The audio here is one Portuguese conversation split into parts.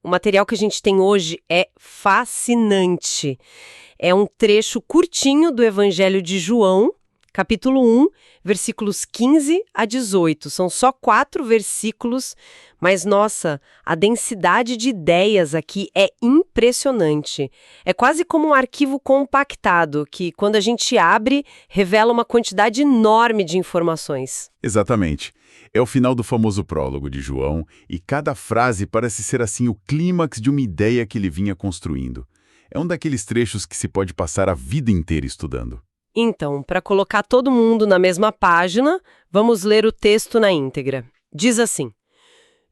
O material que a gente tem hoje é fascinante. É um trecho curtinho do Evangelho de João, capítulo 1, versículos 15 a 18. São só 4 versículos, mas, nossa, a densidade de ideias aqui é impressionante. É quase como um arquivo compactado, que, quando a gente abre, revela uma quantidade enorme de informações. Exatamente. É o final do famoso prólogo de João, e cada frase parece ser assim o clímax de uma ideia que ele vinha construindo. É um daqueles trechos que se pode passar a vida inteira estudando. Então, para colocar todo mundo na mesma página, vamos ler o texto na íntegra. Diz assim: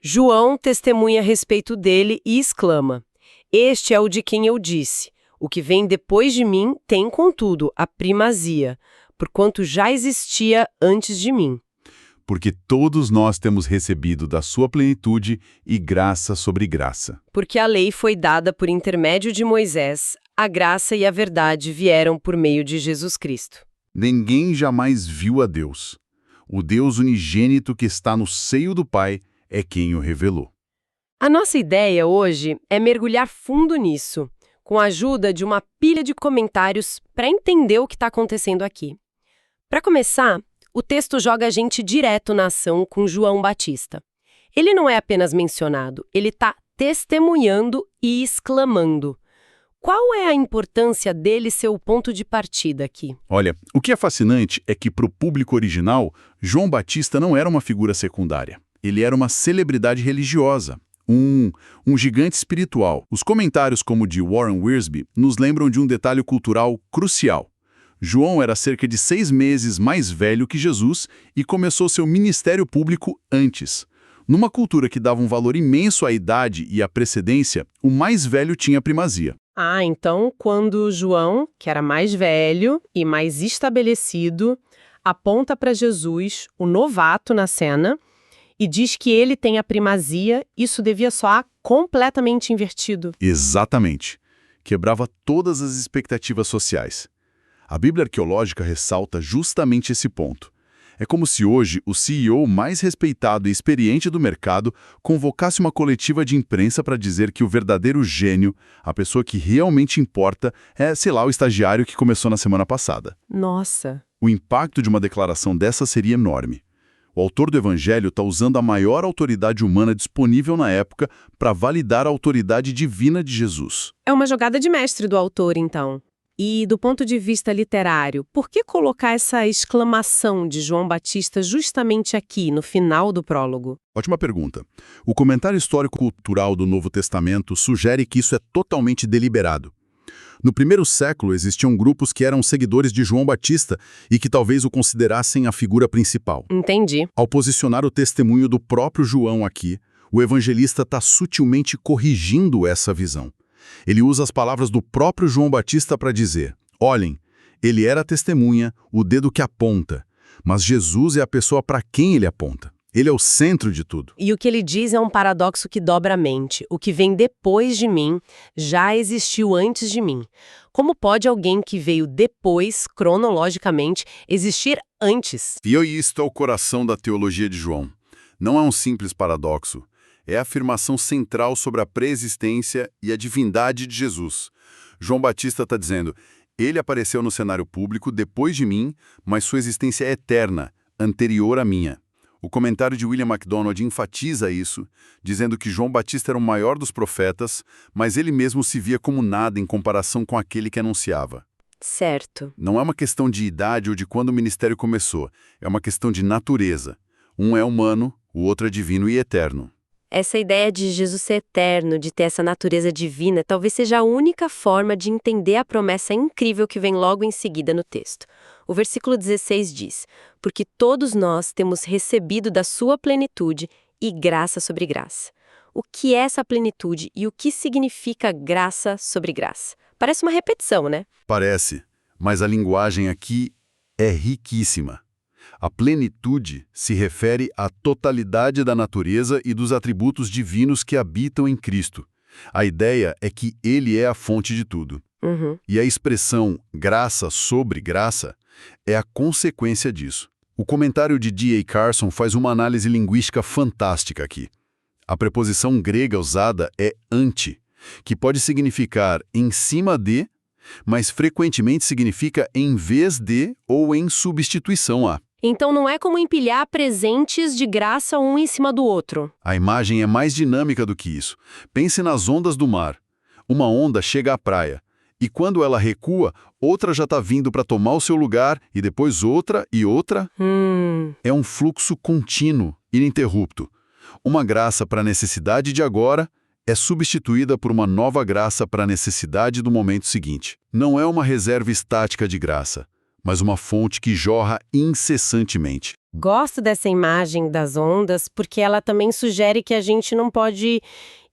João testemunha a respeito dele e exclama: Este é o de quem eu disse. O que vem depois de mim tem, contudo, a primazia, porquanto já existia antes de mim. Porque todos nós temos recebido da sua plenitude e graça sobre graça. Porque a lei foi dada por intermédio de Moisés, a graça e a verdade vieram por meio de Jesus Cristo. Ninguém jamais viu a Deus. O Deus unigênito que está no seio do Pai é quem o revelou. A nossa ideia hoje é mergulhar fundo nisso, com a ajuda de uma pilha de comentários para entender o que está acontecendo aqui. Para começar, o texto joga a gente direto na ação com João Batista. Ele não é apenas mencionado, ele está testemunhando e exclamando. Qual é a importância dele ser o ponto de partida aqui? Olha, o que é fascinante é que para o público original, João Batista não era uma figura secundária. Ele era uma celebridade religiosa, um gigante espiritual. Os comentários como o de Warren Wiersbe nos lembram de um detalhe cultural crucial. João era cerca de 6 meses mais velho que Jesus e começou seu ministério público antes. Numa cultura que dava um valor imenso à idade e à precedência, o mais velho tinha primazia. Ah, então quando João, que era mais velho e mais estabelecido, aponta para Jesus, o novato na cena, e diz que ele tem a primazia, isso devia soar completamente invertido. Exatamente. Quebrava todas as expectativas sociais. A Bíblia arqueológica ressalta justamente esse ponto. É como se hoje o CEO mais respeitado e experiente do mercado convocasse uma coletiva de imprensa para dizer que o verdadeiro gênio, a pessoa que realmente importa, é, sei lá, o estagiário que começou na semana passada. Nossa! O impacto de uma declaração dessa seria enorme. O autor do Evangelho está usando a maior autoridade humana disponível na época para validar a autoridade divina de Jesus. É uma jogada de mestre do autor, então. E, do ponto de vista literário, por que colocar essa exclamação de João Batista justamente aqui, no final do prólogo? Ótima pergunta. O comentário histórico-cultural do Novo Testamento sugere que isso é totalmente deliberado. No primeiro século, existiam grupos que eram seguidores de João Batista e que talvez o considerassem a figura principal. Entendi. Ao posicionar o testemunho do próprio João aqui, o evangelista está sutilmente corrigindo essa visão. Ele usa as palavras do próprio João Batista para dizer: olhem, ele era a testemunha, o dedo que aponta, mas Jesus é a pessoa para quem ele aponta. Ele é o centro de tudo. E o que ele diz é um paradoxo que dobra a mente. O que vem depois de mim já existiu antes de mim. Como pode alguém que veio depois, cronologicamente, existir antes? E isto é o coração da teologia de João. Não é um simples paradoxo. É a afirmação central sobre a preexistência e a divindade de Jesus. João Batista está dizendo: ele apareceu no cenário público depois de mim, mas sua existência é eterna, anterior à minha. O comentário de William MacDonald enfatiza isso, dizendo que João Batista era o maior dos profetas, mas ele mesmo se via como nada em comparação com aquele que anunciava. Certo. Não é uma questão de idade ou de quando o ministério começou, é uma questão de natureza. Um é humano, o outro é divino e eterno. Essa ideia de Jesus ser eterno, de ter essa natureza divina, talvez seja a única forma de entender a promessa incrível que vem logo em seguida no texto. O versículo 16 diz: porque todos nós temos recebido da sua plenitude e graça sobre graça. O que é essa plenitude e o que significa graça sobre graça? Parece uma repetição, né? Parece, mas a linguagem aqui é riquíssima. A plenitude se refere à totalidade da natureza e dos atributos divinos que habitam em Cristo. A ideia é que ele é a fonte de tudo. E a expressão graça sobre graça é a consequência disso. O comentário de D.A. Carson faz uma análise linguística fantástica aqui. A preposição grega usada é ante, que pode significar em cima de, mas frequentemente significa em vez de ou em substituição a. Então não é como empilhar presentes de graça um em cima do outro. A imagem é mais dinâmica do que isso. Pense nas ondas do mar. Uma onda chega à praia, e quando ela recua, outra já está vindo para tomar o seu lugar, e depois outra e outra. É um fluxo contínuo, ininterrupto. Uma graça para a necessidade de agora é substituída por uma nova graça para a necessidade do momento seguinte. Não é uma reserva estática de graça, mas uma fonte que jorra incessantemente. Gosto dessa imagem das ondas porque ela também sugere que a gente não pode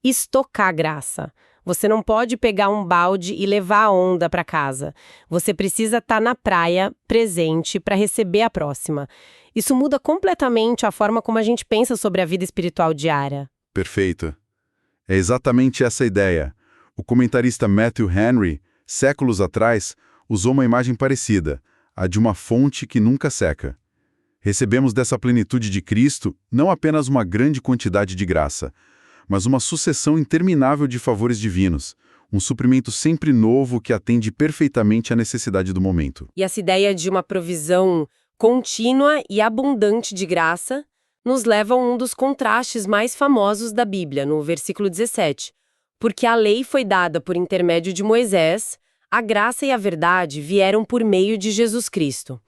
estocar graça. Você não pode pegar um balde e levar a onda para casa. Você precisa estar na praia, presente, para receber a próxima. Isso muda completamente a forma como a gente pensa sobre a vida espiritual diária. Perfeito. É exatamente essa ideia. O comentarista Matthew Henry, séculos atrás, usou uma imagem parecida, a de uma fonte que nunca seca. Recebemos dessa plenitude de Cristo não apenas uma grande quantidade de graça, mas uma sucessão interminável de favores divinos, um suprimento sempre novo que atende perfeitamente à necessidade do momento. E essa ideia de uma provisão contínua e abundante de graça nos leva a um dos contrastes mais famosos da Bíblia, no versículo 17. Porque a lei foi dada por intermédio de Moisés, a graça e a verdade vieram por meio de Jesus Cristo.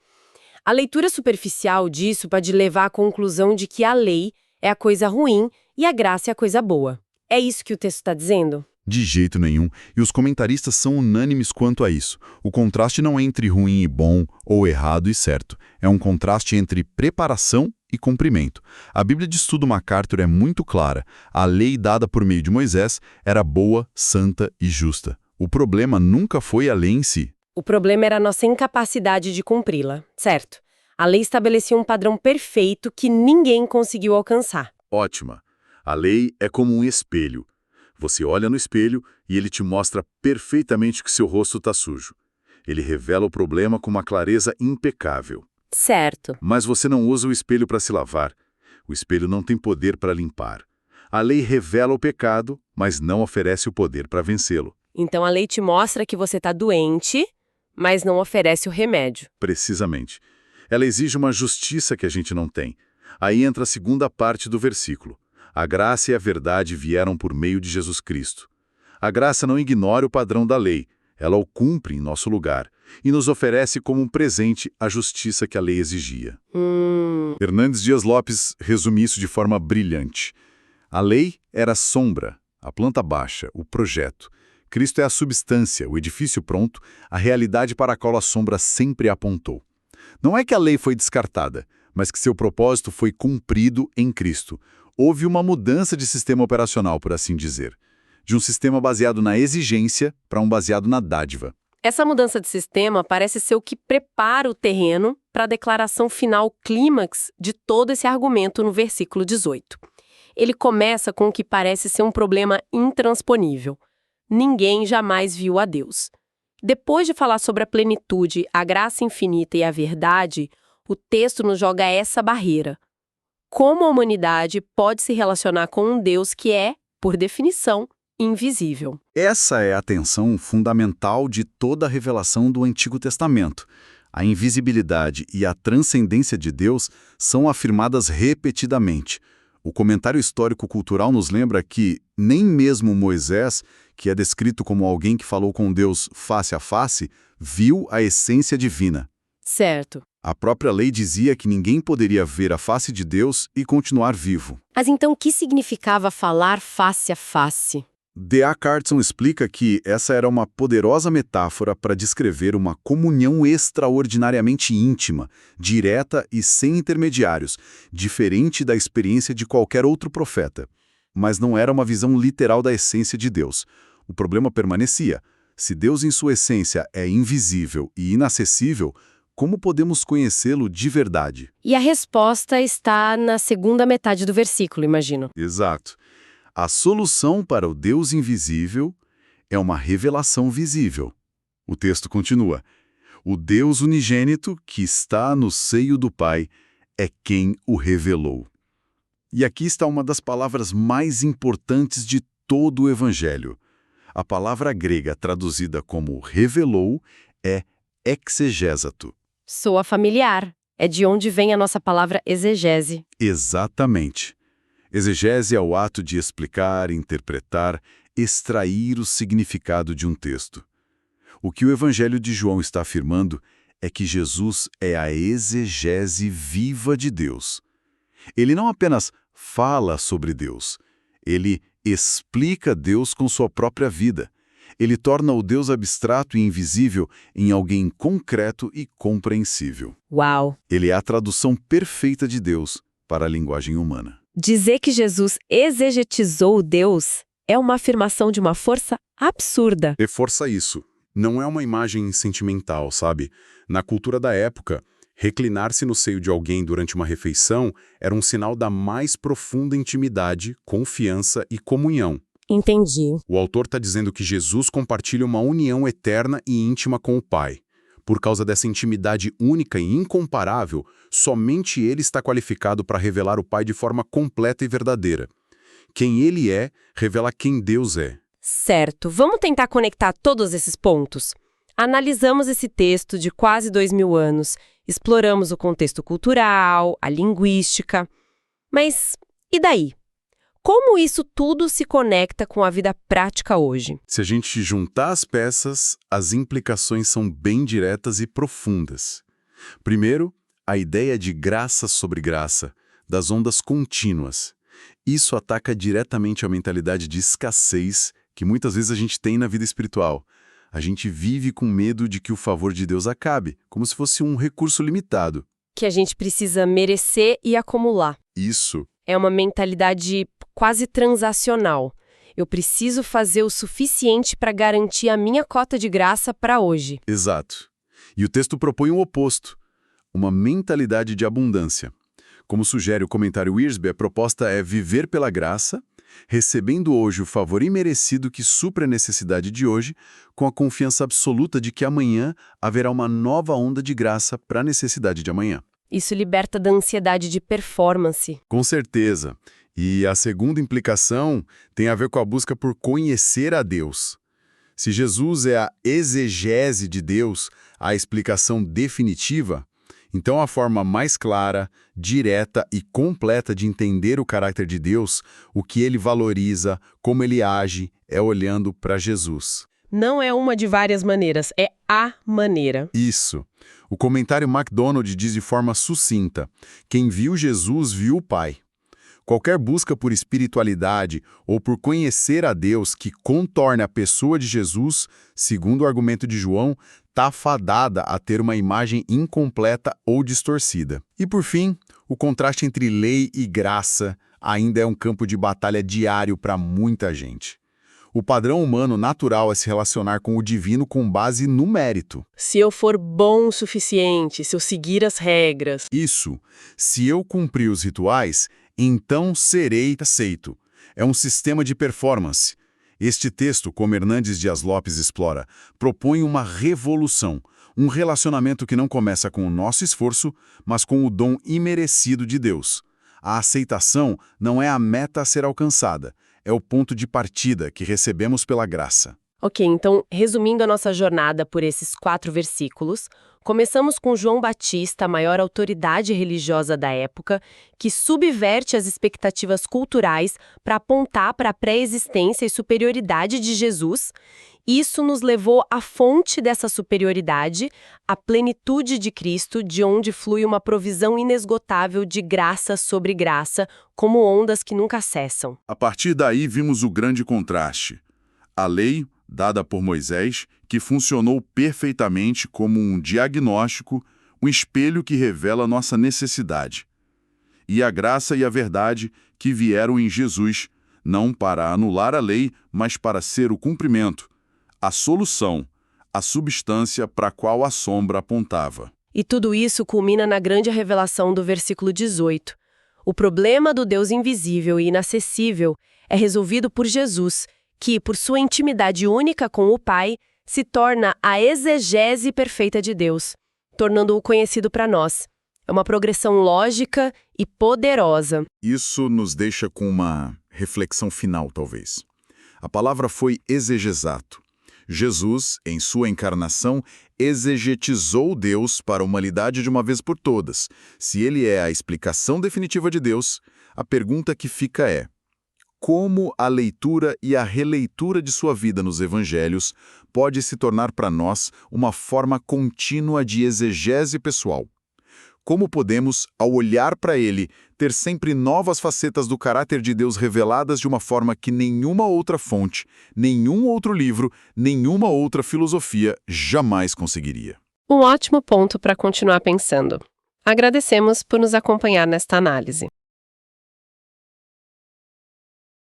A leitura superficial disso pode levar à conclusão de que a lei é a coisa ruim e a graça é a coisa boa. É isso que o texto está dizendo? De jeito nenhum, e os comentaristas são unânimes quanto a isso. O contraste não é entre ruim e bom, ou errado e certo. É um contraste entre preparação e cumprimento. A Bíblia de Estudo MacArthur é muito clara. A lei dada por meio de Moisés era boa, santa e justa. O problema nunca foi a lei em si. O problema era a nossa incapacidade de cumpri-la, certo? A lei estabelecia um padrão perfeito que ninguém conseguiu alcançar. Ótima. A lei é como um espelho. Você olha no espelho e ele te mostra perfeitamente que seu rosto está sujo. Ele revela o problema com uma clareza impecável. Certo. Mas você não usa o espelho para se lavar. O espelho não tem poder para limpar. A lei revela o pecado, mas não oferece o poder para vencê-lo. Então a lei te mostra que você está doente, mas não oferece o remédio. Precisamente. Ela exige uma justiça que a gente não tem. Aí entra a segunda parte do versículo. A graça e a verdade vieram por meio de Jesus Cristo. A graça não ignora o padrão da lei, ela o cumpre em nosso lugar e nos oferece como um presente a justiça que a lei exigia. Hernandes Dias Lopes resume isso de forma brilhante. A lei era a sombra, a planta baixa, o projeto. Cristo é a substância, o edifício pronto, a realidade para a qual a sombra sempre apontou. Não é que a lei foi descartada, mas que seu propósito foi cumprido em Cristo. Houve uma mudança de sistema operacional, por assim dizer. De um sistema baseado na exigência para um baseado na dádiva. Essa mudança de sistema parece ser o que prepara o terreno para a declaração final clímax de todo esse argumento no versículo 18. Ele começa com o que parece ser um problema intransponível. Ninguém jamais viu a Deus. Depois de falar sobre a plenitude, a graça infinita e a verdade, o texto nos joga essa barreira. Como a humanidade pode se relacionar com um Deus que é, por definição, invisível? Essa é a tensão fundamental de toda a revelação do Antigo Testamento. A invisibilidade e a transcendência de Deus são afirmadas repetidamente. O comentário histórico-cultural nos lembra que nem mesmo Moisés, que é descrito como alguém que falou com Deus face a face, viu a essência divina. Certo. A própria lei dizia que ninguém poderia ver a face de Deus e continuar vivo. Mas então o que significava falar face a face? D.A. Carson explica que essa era uma poderosa metáfora para descrever uma comunhão extraordinariamente íntima, direta e sem intermediários, diferente da experiência de qualquer outro profeta. Mas não era uma visão literal da essência de Deus. O problema permanecia. Se Deus em sua essência é invisível e inacessível, como podemos conhecê-lo de verdade? E a resposta está na segunda metade do versículo, imagino. Exato. A solução para o Deus invisível é uma revelação visível. O texto continua. O Deus unigênito que está no seio do Pai é quem o revelou. E aqui está uma das palavras mais importantes de todo o Evangelho. A palavra grega traduzida como revelou é exegésato. Soa familiar. É de onde vem a nossa palavra exegese. Exatamente. Exegese é o ato de explicar, interpretar, extrair o significado de um texto. O que o Evangelho de João está afirmando é que Jesus é a exegese viva de Deus. Ele não apenas fala sobre Deus, ele explica Deus com sua própria vida. Ele torna o Deus abstrato e invisível em alguém concreto e compreensível. Uau! Ele é a tradução perfeita de Deus para a linguagem humana. Dizer que Jesus exegetizou Deus é uma afirmação de uma força absurda. Reforça isso. Não é uma imagem sentimental, sabe? Na cultura da época, reclinar-se no seio de alguém durante uma refeição era um sinal da mais profunda intimidade, confiança e comunhão. Entendi. O autor está dizendo que Jesus compartilha uma união eterna e íntima com o Pai. Por causa dessa intimidade única e incomparável, somente ele está qualificado para revelar o Pai de forma completa e verdadeira. Quem ele é, revela quem Deus é. Certo. Vamos tentar conectar todos esses pontos. Analisamos esse texto de quase 2000 anos, exploramos o contexto cultural, a linguística. Mas e daí? Como isso tudo se conecta com a vida prática hoje? Se a gente juntar as peças, as implicações são bem diretas e profundas. Primeiro, a ideia de graça sobre graça, das ondas contínuas. Isso ataca diretamente a mentalidade de escassez que muitas vezes a gente tem na vida espiritual. A gente vive com medo de que o favor de Deus acabe, como se fosse um recurso limitado. Que a gente precisa merecer e acumular. Isso. É uma mentalidade quase transacional. Eu preciso fazer o suficiente para garantir a minha cota de graça para hoje. Exato. E o texto propõe o oposto, uma mentalidade de abundância. Como sugere o comentário Wiersbe, a proposta é viver pela graça, recebendo hoje o favor imerecido que supre a necessidade de hoje, com a confiança absoluta de que amanhã haverá uma nova onda de graça para a necessidade de amanhã. Isso liberta da ansiedade de performance. Com certeza. E a segunda implicação tem a ver com a busca por conhecer a Deus. Se Jesus é a exegese de Deus, a explicação definitiva, então a forma mais clara, direta e completa de entender o caráter de Deus, o que ele valoriza, como ele age, é olhando para Jesus. Não é uma de várias maneiras, é a maneira. Isso. O comentário MacDonald diz de forma sucinta: quem viu Jesus viu o Pai. Qualquer busca por espiritualidade ou por conhecer a Deus que contorne a pessoa de Jesus, segundo o argumento de João, está fadada a ter uma imagem incompleta ou distorcida. E por fim, o contraste entre lei e graça ainda é um campo de batalha diário para muita gente. O padrão humano natural é se relacionar com o divino com base no mérito. Se eu for bom o suficiente, se eu seguir as regras. Isso. Se eu cumprir os rituais, então serei aceito. É um sistema de performance. Este texto, como Hernandes Dias Lopes explora, propõe uma revolução, um relacionamento que não começa com o nosso esforço, mas com o dom imerecido de Deus. A aceitação não é a meta a ser alcançada, é o ponto de partida que recebemos pela graça. Ok, então, resumindo a nossa jornada por esses 4 versículos, começamos com João Batista, a maior autoridade religiosa da época, que subverte as expectativas culturais para apontar para a pré-existência e superioridade de Jesus. Isso nos levou à fonte dessa superioridade, a plenitude de Cristo, de onde flui uma provisão inesgotável de graça sobre graça, como ondas que nunca cessam. A partir daí vimos o grande contraste. A lei, dada por Moisés, que funcionou perfeitamente como um diagnóstico, um espelho que revela nossa necessidade. E a graça e a verdade que vieram em Jesus, não para anular a lei, mas para ser o cumprimento, a solução, a substância para a qual a sombra apontava. E tudo isso culmina na grande revelação do versículo 18. O problema do Deus invisível e inacessível é resolvido por Jesus, que, por sua intimidade única com o Pai, se torna a exegese perfeita de Deus, tornando-o conhecido para nós. É uma progressão lógica e poderosa. Isso nos deixa com uma reflexão final, talvez. A palavra foi exegesato. Jesus, em sua encarnação, exegetizou Deus para a humanidade de uma vez por todas. Se ele é a explicação definitiva de Deus, a pergunta que fica é: como a leitura e a releitura de sua vida nos evangelhos pode se tornar para nós uma forma contínua de exegese pessoal? Como podemos, ao olhar para ele, ter sempre novas facetas do caráter de Deus reveladas de uma forma que nenhuma outra fonte, nenhum outro livro, nenhuma outra filosofia jamais conseguiria? Um ótimo ponto para continuar pensando. Agradecemos por nos acompanhar nesta análise.